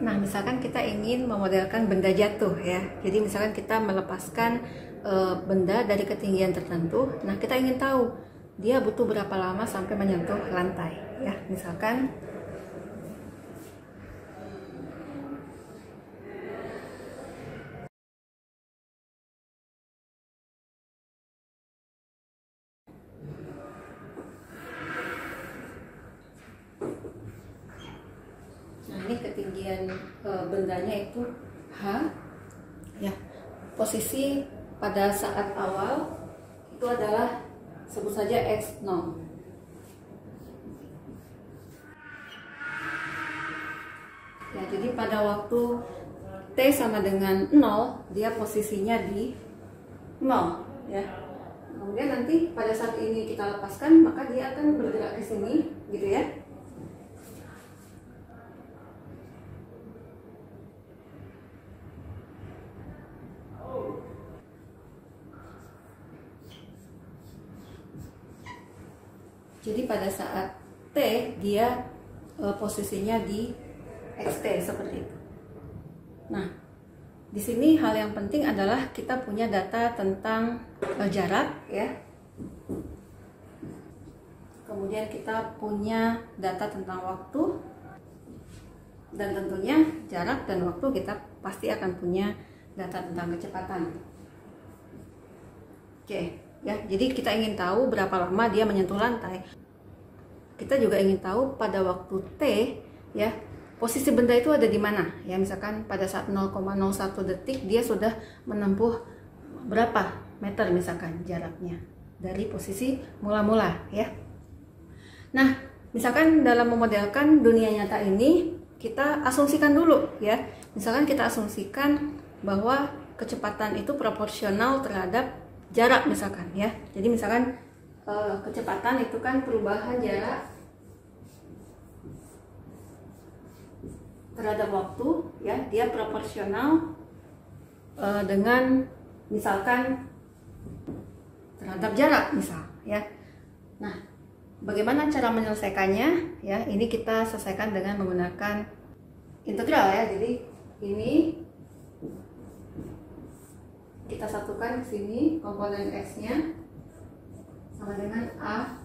Nah, misalkan kita ingin memodelkan benda jatuh ya. Jadi misalkan kita melepaskan benda dari ketinggian tertentu. Nah, kita ingin tahu dia butuh berapa lama sampai menyentuh lantai ya. Misalkan ini ketinggian bendanya itu H ya. Posisi pada saat awal itu adalah sebut saja X0. Ya, jadi pada waktu T sama dengan 0 dia posisinya di 0 ya. Kemudian nanti pada saat ini kita lepaskan, maka dia akan bergerak ke sini gitu ya. Jadi pada saat T dia posisinya di XT seperti itu. Nah, di sini hal yang penting adalah kita punya data tentang jarak ya. Kemudian kita punya data tentang waktu, dan tentunya jarak dan waktu kita pasti akan punya data tentang kecepatan. Oke. Ya, jadi kita ingin tahu berapa lama dia menyentuh lantai. Kita juga ingin tahu pada waktu T ya, posisi benda itu ada di mana ya. Misalkan pada saat 0,01 detik dia sudah menempuh berapa meter misalkan jaraknya dari posisi mula-mula ya. Nah, misalkan dalam memodelkan dunia nyata ini kita asumsikan dulu ya. Misalkan kita asumsikan bahwa kecepatan itu proporsional terhadap jarak misalkan ya. Jadi misalkan kecepatan itu kan perubahan jarak terhadap waktu ya, dia proporsional dengan misalkan terhadap jarak misal ya. Nah, bagaimana cara menyelesaikannya ya? Ini kita selesaikan dengan menggunakan integral ya. Jadi ini kita satukan ke sini, komponen X-nya sama dengan A.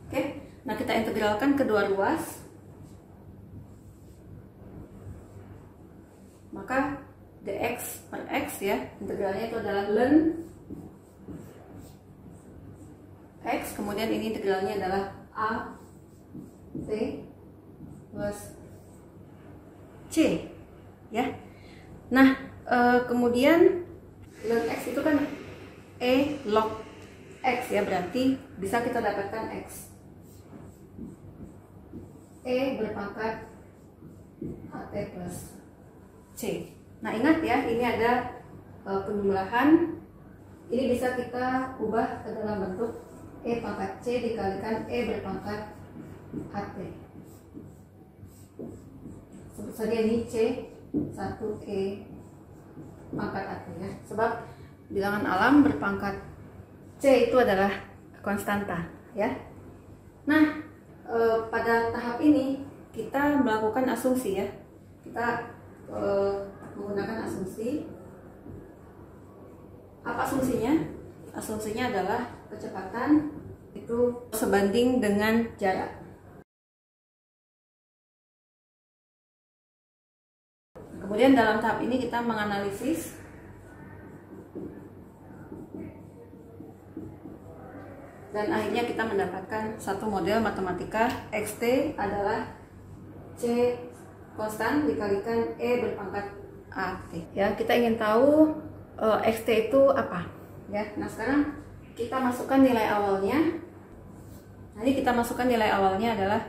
Oke, nah kita integralkan kedua ruas. Maka dx per x ya, integralnya itu adalah ln x, kemudian ini integralnya adalah A T plus C ya. Nah, kemudian ln x itu kan E log x ya, berarti bisa kita dapatkan x E berpangkat AT plus C. Nah, ingat ya, ini ada penjumlahan, ini bisa kita ubah ke dalam bentuk E pangkat C dikalikan E berpangkat AT. Sebut saja ini C 1E pangkat AT ya, sebab bilangan alam berpangkat C itu adalah konstanta ya. Nah, pada tahap ini kita melakukan asumsi ya. Kita menggunakan asumsi. Apa asumsinya? Asumsinya adalah kecepatan itu sebanding dengan jarak. Kemudian dalam tahap ini kita menganalisis dan akhirnya kita mendapatkan satu model matematika XT adalah C konstan dikalikan E berpangkat AT. Ya, kita ingin tahu XT itu apa ya. Nah, sekarang kita masukkan nilai awalnya. Nanti kita masukkan nilai awalnya adalah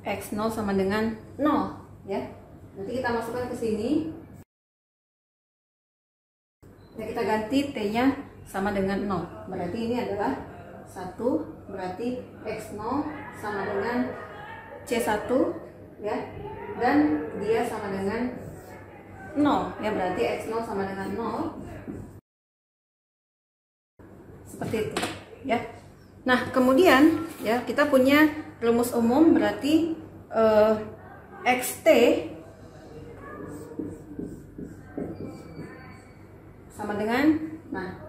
X0 sama dengan 0 ya. Nanti kita masukkan ke sini. Nah, kita ganti T-nya sama dengan 0. Berarti ini adalah 1, berarti X0 sama dengan C1 ya. Dan dia sama dengan 0 ya, berarti X0 sama dengan 0. Seperti itu ya. Nah, kemudian ya kita punya rumus umum, berarti XT sama dengan, nah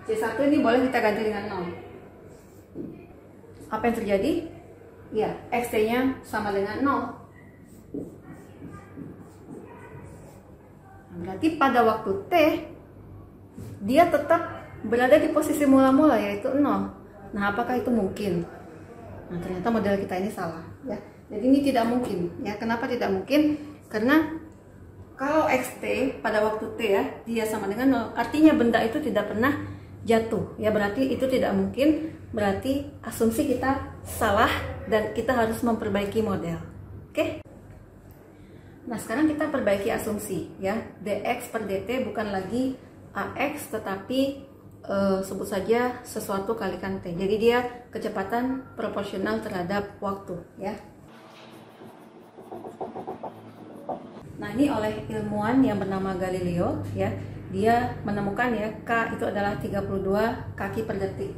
C1 ini boleh kita ganti dengan 0. Apa yang terjadi? Ya, XT-nya sama dengan 0. Berarti pada waktu T, dia tetap berada di posisi mula-mula, yaitu 0. Nah, apakah itu mungkin? Nah, ternyata model kita ini salah. Ya. Jadi ini tidak mungkin. Ya, kenapa tidak mungkin? Karena kalau XT pada waktu T ya, dia sama dengan 0, artinya benda itu tidak pernah jatuh. Ya, berarti itu tidak mungkin. Berarti asumsi kita salah dan kita harus memperbaiki model. Oke? Nah, sekarang kita perbaiki asumsi ya. dx per dt bukan lagi ax tetapi sebut saja sesuatu kalikan t. Jadi dia kecepatan proporsional terhadap waktu ya. Nah, ini oleh ilmuwan yang bernama Galileo ya. Dia menemukan ya k itu adalah 32 kaki per detik.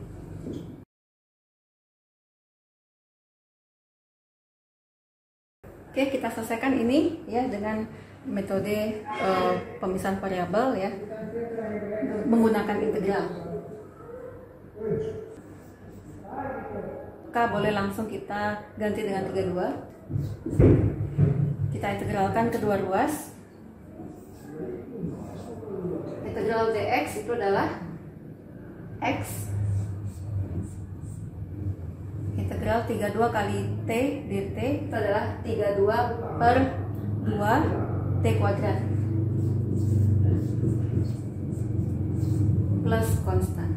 Oke, kita selesaikan ini ya dengan metode pemisahan variabel ya, menggunakan integral. K boleh langsung kita ganti dengan 32. Kita integralkan kedua ruas. Integral dx itu adalah x integral 32 kali t dt itu adalah 32 per 2 t kuadrat plus konstan.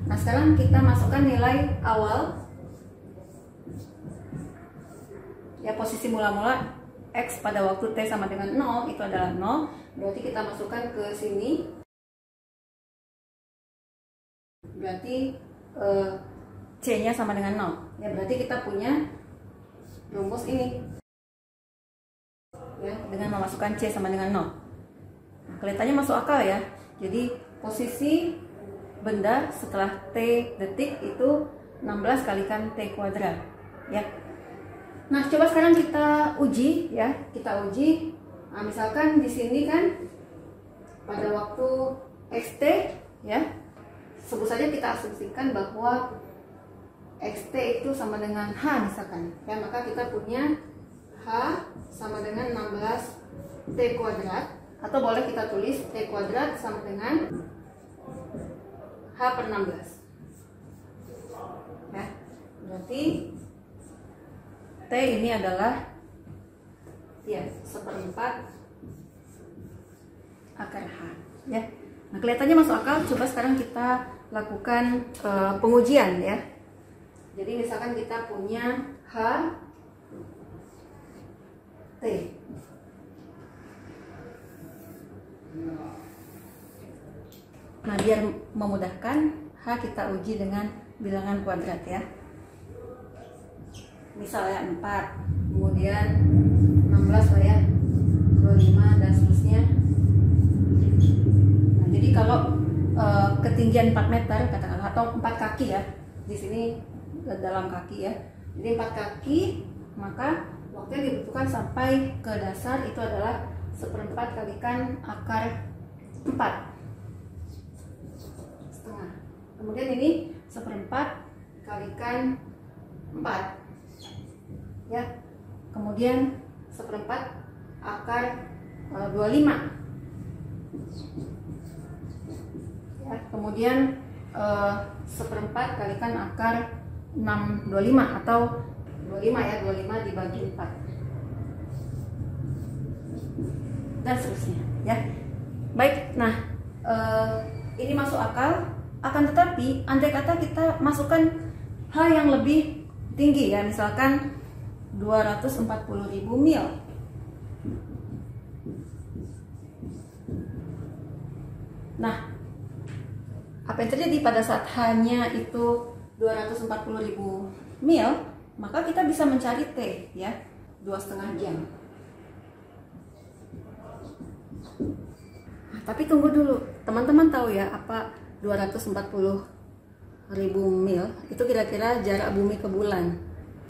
Nah, sekarang kita masukkan nilai awal ya, posisi mula-mula x pada waktu t sama dengan 0 itu adalah 0. Berarti kita masukkan ke sini. Berarti C-nya sama dengan 0. Ya, berarti kita punya rumus ini. Ya, dengan memasukkan C sama dengan 0. Nah, kelihatannya masuk akal ya. Jadi posisi benda setelah T detik itu 16 kalikan T kuadrat. Ya. Nah, coba sekarang kita uji ya. Kita uji. Nah, misalkan di sini kan pada waktu XT ya. Sebut saja kita asumsikan bahwa XT itu sama dengan H misalkan ya, maka kita punya H sama dengan 16 T kuadrat, atau boleh kita tulis T kuadrat sama dengan H per 16 ya. Berarti T ini adalah ya 1/4 akar H ya. Nah, kelihatannya masuk akal. Coba sekarang kita lakukan pengujian ya. Jadi misalkan kita punya H T. Nah, biar memudahkan, H kita uji dengan bilangan kuadrat ya. Misalnya 4, kemudian 16 lah ya, 25 dan seterusnya. Nah, jadi kalau ketinggian 4 meter katakanlah, atau 4 kaki ya, di sini dalam kaki ya, jadi 4 kaki, maka waktu yang dibutuhkan sampai ke dasar itu adalah 1/4 kalikan akar 4 setengah. Kemudian ini 1/4 kalikan 4 ya. Kemudian 1/4 akar 25 ya. Kemudian 1/4 kalikan akar 625 atau 25 ya, 25 dibagi 4 dan seterusnya ya. Baik, nah ini masuk akal. Akan tetapi andai kata kita masukkan hal yang lebih tinggi ya, misalkan 240.000 mil. Nah, apa yang terjadi pada saat hanya itu 240.000 mil, maka kita bisa mencari T ya, 2,5 jam. Nah, tapi tunggu dulu, teman-teman tahu ya apa 240.000 mil itu kira-kira jarak bumi ke bulan.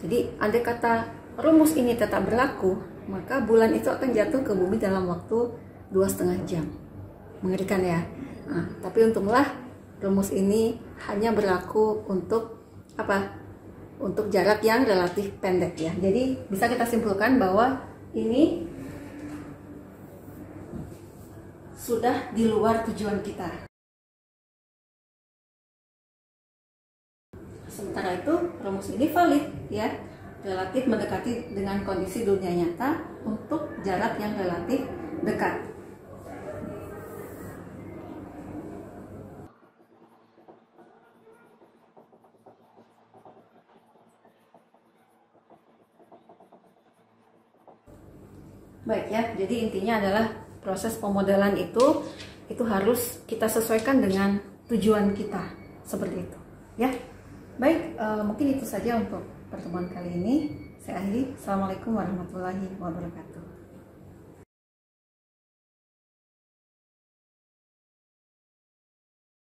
Jadi andai kata rumus ini tetap berlaku, maka bulan itu akan jatuh ke bumi dalam waktu 2,5 jam. Mengerikan ya. Nah, tapi untunglah rumus ini hanya berlaku untuk apa? Untuk jarak yang relatif pendek ya. Jadi bisa kita simpulkan bahwa ini sudah di luar tujuan kita. Sementara itu rumus ini valid ya, relatif mendekati dengan kondisi dunia nyata untuk jarak yang relatif dekat. Baik ya, jadi intinya adalah proses pemodelan itu harus kita sesuaikan dengan tujuan kita, seperti itu ya. Baik, mungkin itu saja untuk pertemuan kali ini. Saya akhiri. Assalamualaikum warahmatullahi wabarakatuh.